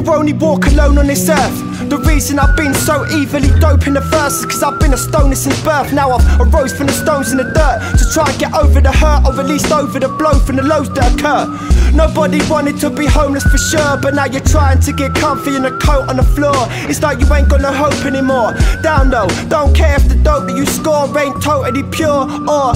you only walk alone on this earth. The reason I've been so evilly dope in the first is cause I've been a stoner since birth. Now I've arose from the stones in the dirt to try and get over the hurt, or at least over the blow from the lows that occur. Nobody wanted to be homeless for sure, but now you're trying to get comfy in a coat on the floor. It's like you ain't got no hope anymore. Down low, don't care if the dope that you score ain't totally pure or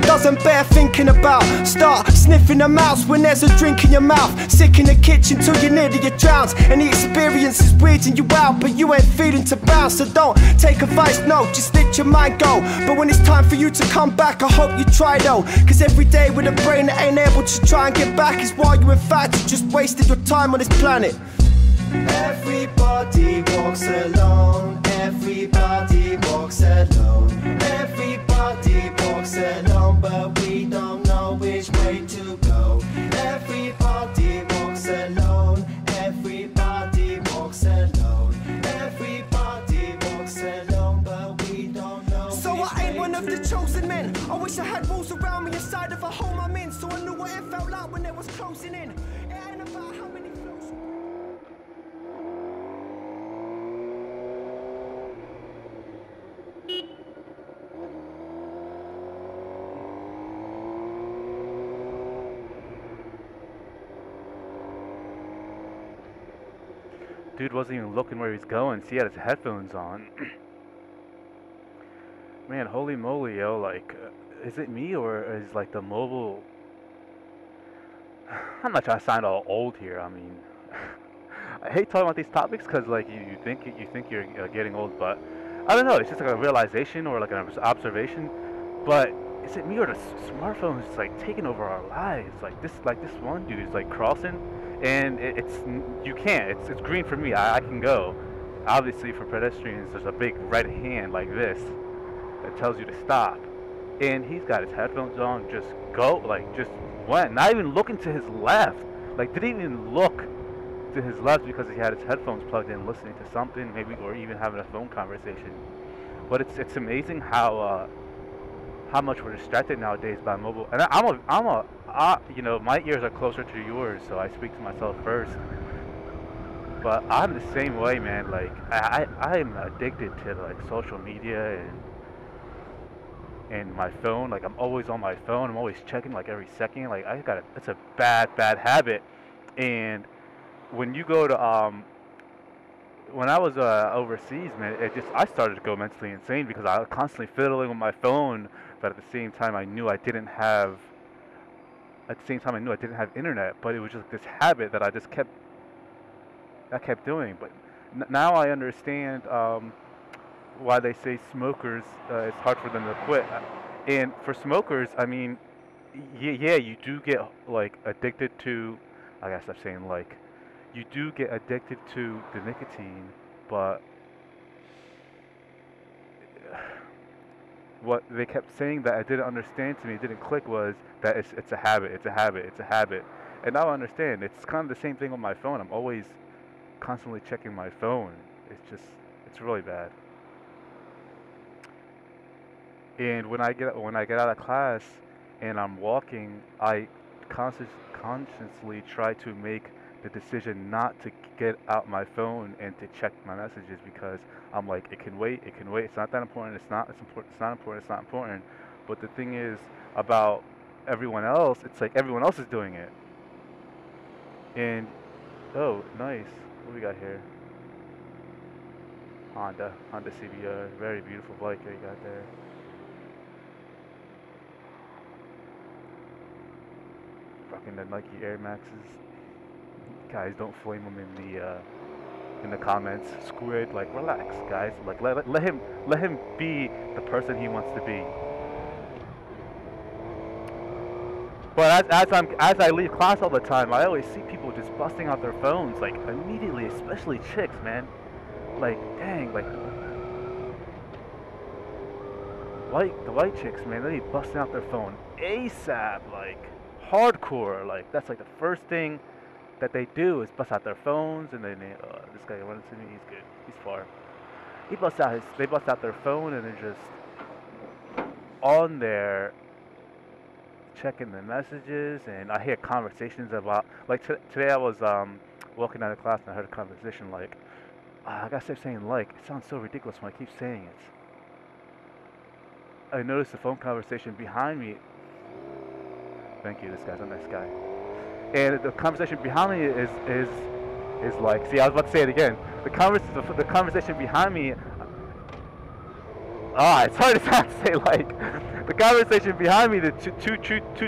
doesn't bear thinking about. Start sniffing a mouse when there's a drink in your mouth. Sick in the kitchen till you're nearly you drowns, and the experience is weirding you out, but you ain't feeling to bounce. So don't take advice, no, just let your mind go. But when it's time for you to come back, I hope you try though, cause every day with a brain that ain't able to try and get back is why you in fact just wasted your time on this planet. Everybody walks alone. Everybody walks alone. Everybody walks alone, but we don't know which way to go. Everybody walks alone. Everybody walks alone. Everybody walks alone, but we don't know. So I ain't one of the chosen men. I wish I had walls around me inside of a home I'm in, so I knew what it felt like when it was closing in. It ain't about how many flows. Dude wasn't even looking where he's going, so he had his headphones on. Man, holy moly, yo, like, is it me or is like the mobile... I'm not trying to sound all old here, I mean... I hate talking about these topics because like you think you're getting old, but I don't know, it's just like a realization or like an observation. But is it me or the smartphone is like taking over our lives? Like this one dude is like crossing, and it's green for me. I can go. Obviously for pedestrians, there's a big red hand like this that tells you to stop, and he's got his headphones on, just went, not even looking to his left, like didn't even look to his left because he had his headphones plugged in, listening to something, maybe, or even having a phone conversation. But it's amazing how much we're distracted nowadays by mobile. And you know, my ears are closer to yours, so I speak to myself first. But I'm the same way, man. Like I am addicted to like social media and my phone. Like I'm always on my phone. I'm always checking like every second. Like it's a bad habit. And when you go to when I was overseas, man, I started to go mentally insane because I was constantly fiddling with my phone, but at the same time I knew I didn't have internet. But it was just this habit that I kept doing. But now I understand why they say smokers, it's hard for them to quit. And for smokers, I mean, yeah, you do get like addicted to, I guess I'm saying like, you do get addicted to the nicotine, but what they kept saying that I didn't understand to me, didn't click, was that it's a habit. And now I understand. It's kind of the same thing with my phone. I'm always constantly checking my phone. It's really bad. And when I get out of class and I'm walking, I consciously try to make the decision not to get out my phone and to check my messages, because I'm like, it can wait, it's not that important, it's not important. But the thing is about everyone else, it's like everyone else is doing it. And oh, nice, what we got here? Honda CBR, very beautiful bike that you got there. Rocking the Nike Air Maxes. Guys, don't flame him in the comments. Squid, like, relax, guys. Like, let him be the person he wants to be. But as I leave class all the time, I always see people just busting out their phones like immediately, especially chicks, man. Like, dang, like the white chicks, man. They be busting out their phone ASAP, like hardcore. Like that's like the first thing that they do is bust out their phones, and then this guy runs into me. He's good. He's far. They bust out their phone, and they're just on there checking the messages. And I hear conversations about, like today I was walking out of class and I heard a conversation like, I gotta stop saying like. It sounds so ridiculous when I keep saying it. I noticed the phone conversation behind me. Thank you, this guy's a nice guy. And the conversation behind me is like, see, I was about to say it again. The conversation behind me. It's hard to say like. The conversation behind me, the two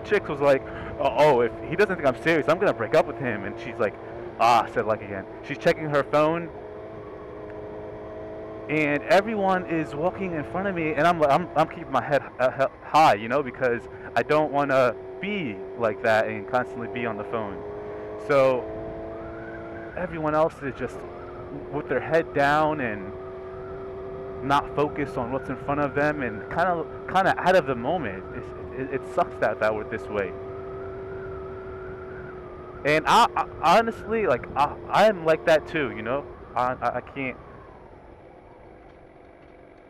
chicks was like, oh, if he doesn't think I'm serious, I'm gonna break up with him. And she's like, I said like again. She's checking her phone. And everyone is walking in front of me, and I'm keeping my head high, you know, because I don't want to be like that and constantly be on the phone. So everyone else is just with their head down and not focused on what's in front of them, and kind of out of the moment. It sucks that we're this way. And I honestly, like, I'm like that too, you know. I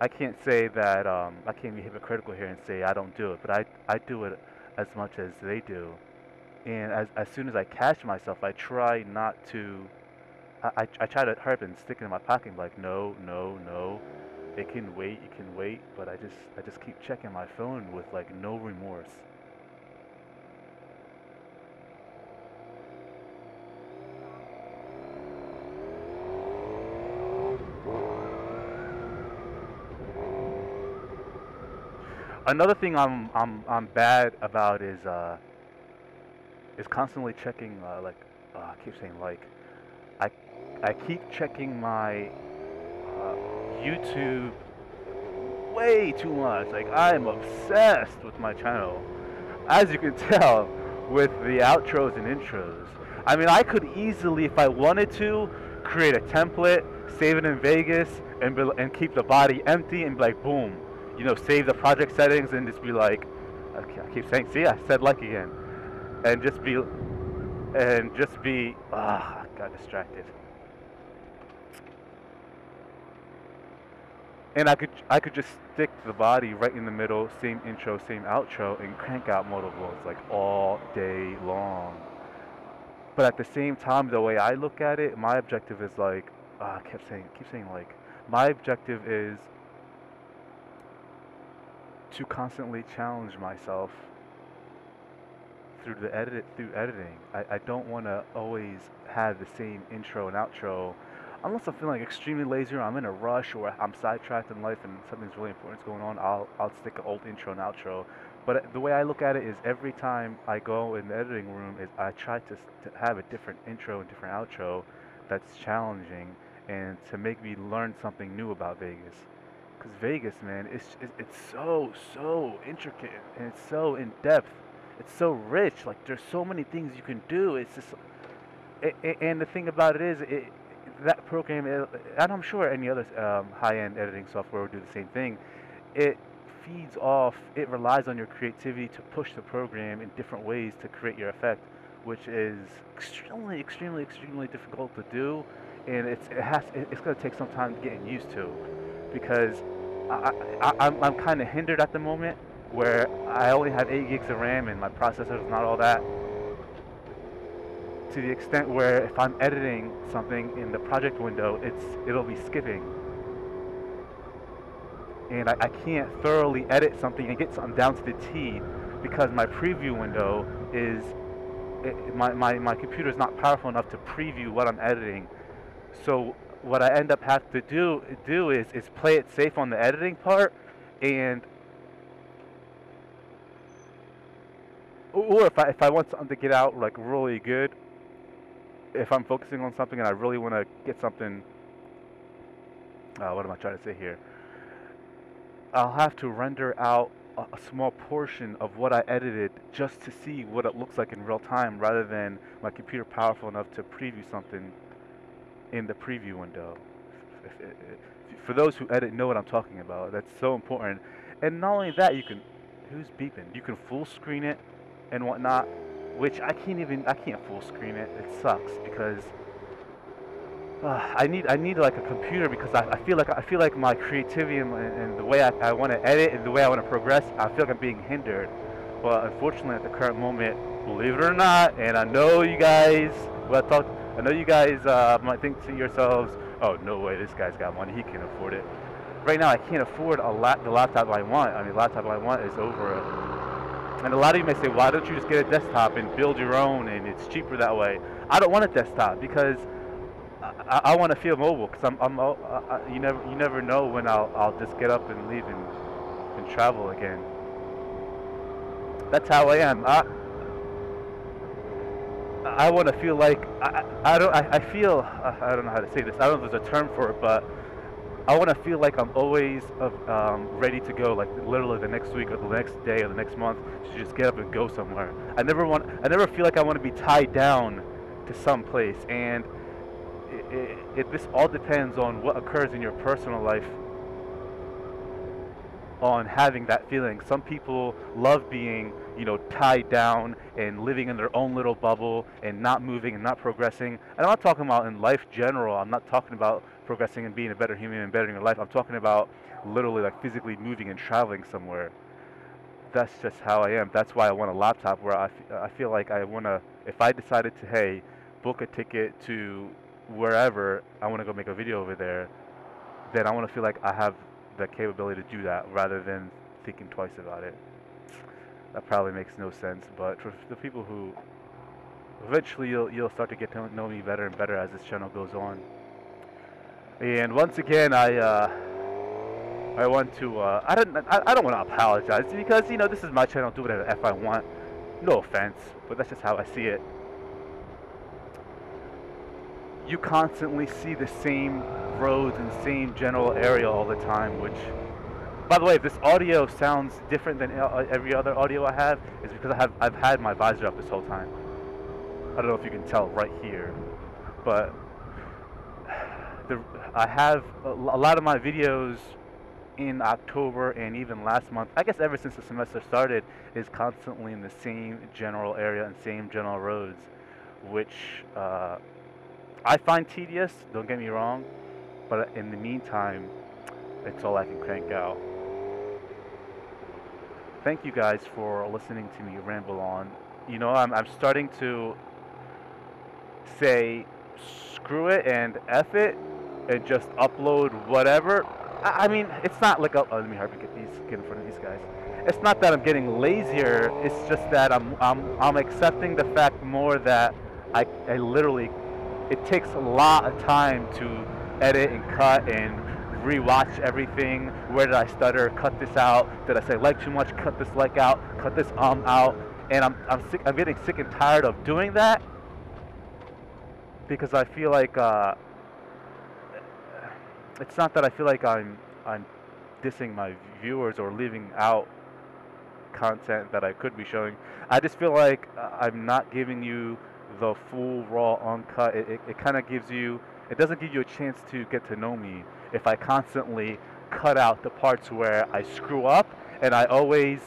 can't say that I can't be hypocritical here and say I don't do it, but I do it as much as they do. And as soon as I catch myself, I try not to. I try to hurry up and stick it in my pocket and be like, no, it can wait, but I just keep checking my phone with like no remorse. Another thing I'm bad about is constantly checking I keep saying like I keep checking my YouTube way too much. Like, I'm obsessed with my channel, as you can tell with the outros and intros. I mean, I could easily, if I wanted to, create a template, save it in Vegas, and keep the body empty and be like, boom, you know, save the project settings and just be like, okay, I keep saying, see, I said like again, and just be, I got distracted. And I could just stick the body right in the middle, same intro, same outro, and crank out motovlogs like all day long. But at the same time, the way I look at it, my objective is like, I keep saying like, my objective is to constantly challenge myself through editing. I don't want to always have the same intro and outro. Unless I'm feeling like extremely lazy or I'm in a rush or I'm sidetracked in life and something's really important going on, I'll stick an old intro and outro. But the way I look at it is every time I go in the editing room is I try to have a different intro and different outro that's challenging and to make me learn something new about Vegas. Because Vegas, man, it's so intricate and it's so in depth. It's so rich. Like, there's so many things you can do. It's just, and the thing about it is, that program, and I'm sure any other high-end editing software will do the same thing. It feeds off, it relies on your creativity to push the program in different ways to create your effect, which is extremely difficult to do, and it's going to take some time getting used to, because I'm kind of hindered at the moment where I only have 8 gigs of RAM and my processor is not all that. To the extent where if I'm editing something in the project window, it'll be skipping, and I can't thoroughly edit something and get something down to the T because my preview window is my computer is not powerful enough to preview what I'm editing. So what I end up having to do is play it safe on the editing part, and or if I want something to get out like really good. If I'm focusing on something and I really want to get something, what am I trying to say here? I'll have to render out a small portion of what I edited just to see what it looks like in real time, rather than my computer powerful enough to preview something in the preview window. For those who edit know what I'm talking about. That's so important. And not only that, who's beeping? You can full screen it and whatnot. Which I can't full screen it. It sucks because I need like a computer, because I feel like my creativity and the way I want to edit and the way I want to progress, I feel like I'm being hindered. But unfortunately, at the current moment, believe it or not, and I know you guys, I know you guys might think to yourselves, oh, no way, this guy's got money, he can afford it. Right now, I can't afford the laptop I want. I mean, the laptop I want is over. And a lot of you may say, why don't you just get a desktop and build your own, and it's cheaper that way. I don't want a desktop because I want to feel mobile, because you never know when I'll just get up and leave and travel again. That's how I am. I want to feel like I don't know how to say this. I don't know if there's a term for it, but I want to feel like I'm always ready to go, like literally the next week or the next day or the next month, to just get up and go somewhere. I never feel like I want to be tied down to some place, and this all depends on what occurs in your personal life on having that feeling. Some people love being, tied down and living in their own little bubble and not moving and not progressing. And I'm not talking about in life general. I'm not talking about progressing and being a better human and bettering your life. I'm talking about literally like physically moving and traveling somewhere. That's just how I am. That's why I want a laptop, where I feel like I want to, if I decided to, hey, book a ticket to wherever, I want to go make a video over there, then I want to feel like I have the capability to do that rather than thinking twice about it. That probably makes no sense, but for the people who eventually you'll start to get to know me better and better as this channel goes on. And once again, I want to I don't want to apologize, because this is my channel. Do whatever the F I want. No offense, but that's just how I see it. You constantly see the same roads and same general area all the time, which, by the way, if this audio sounds different than every other audio I have, is because I've had my visor up this whole time. I don't know if you can tell right here, but I have a lot of my videos in October and even last month, I guess ever since the semester started, is constantly in the same general area and same general roads, which I find tedious, don't get me wrong, but in the meantime, it's all I can crank out. Thank you guys for listening to me ramble on. I'm starting to say screw it and F it and just upload whatever. I mean, it's not like let me get in front of these guys. It's not that I'm getting lazier, it's just that I'm accepting the fact more that I literally, it takes a lot of time to edit and cut and rewatch everything. Where did I stutter? Cut this out. Did I say like too much? Cut this like out. Cut this out. And I'm sick. I'm getting sick and tired of doing that, because I feel like it's not that I feel like I'm dissing my viewers or leaving out content that I could be showing. I just feel like I'm not giving you the full raw uncut. It kind of gives you, it doesn't give you a chance to get to know me if I constantly cut out the parts where I screw up, and I always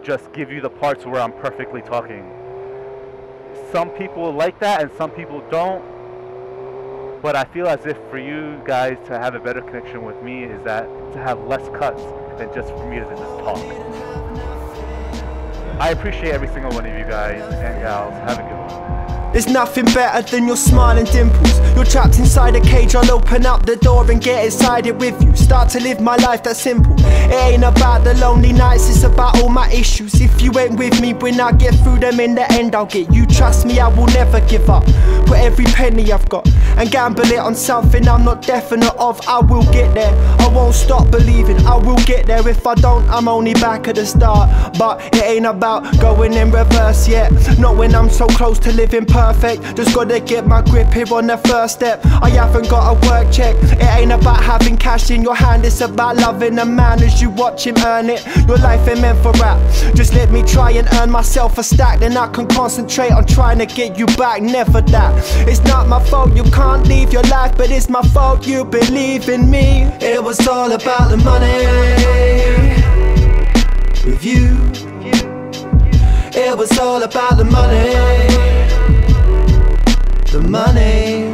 just give you the parts where I'm perfectly talking. Some people like that and some people don't, but I feel as if for you guys to have a better connection with me is that to have less cuts than just for me to just talk. I appreciate every single one of you guys and gals. Have a good one. There's nothing better than your smiling dimples. You're trapped inside a cage, I'll open up the door and get inside it with you. Start to live my life that's simple. It ain't about the lonely nights, it's about all my issues. If you ain't with me when I get through them, in the end I'll get you. Trust me, I will never give up. Put every penny I've got and gamble it on something I'm not definite of. I will get there, I won't stop believing. I will get there. If I don't, I'm only back at the start. But it ain't about going in reverse yet. Not when I'm so close to living perfect. Just gotta get my grip here on the first step. I haven't got a work check. It ain't about having cash in your hand, it's about loving a man as you watch him earn it. Your life ain't meant for rap. Just let me try and earn myself a stack, then I can concentrate on trying to get you back. Never that. It's not my fault you can't leave your life, but it's my fault you believe in me. It was all about the money with you. It was all about the money. The money,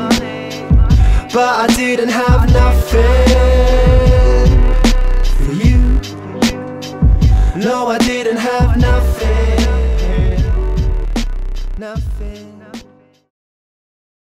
but I didn't have nothing for you. No, I didn't have nothing.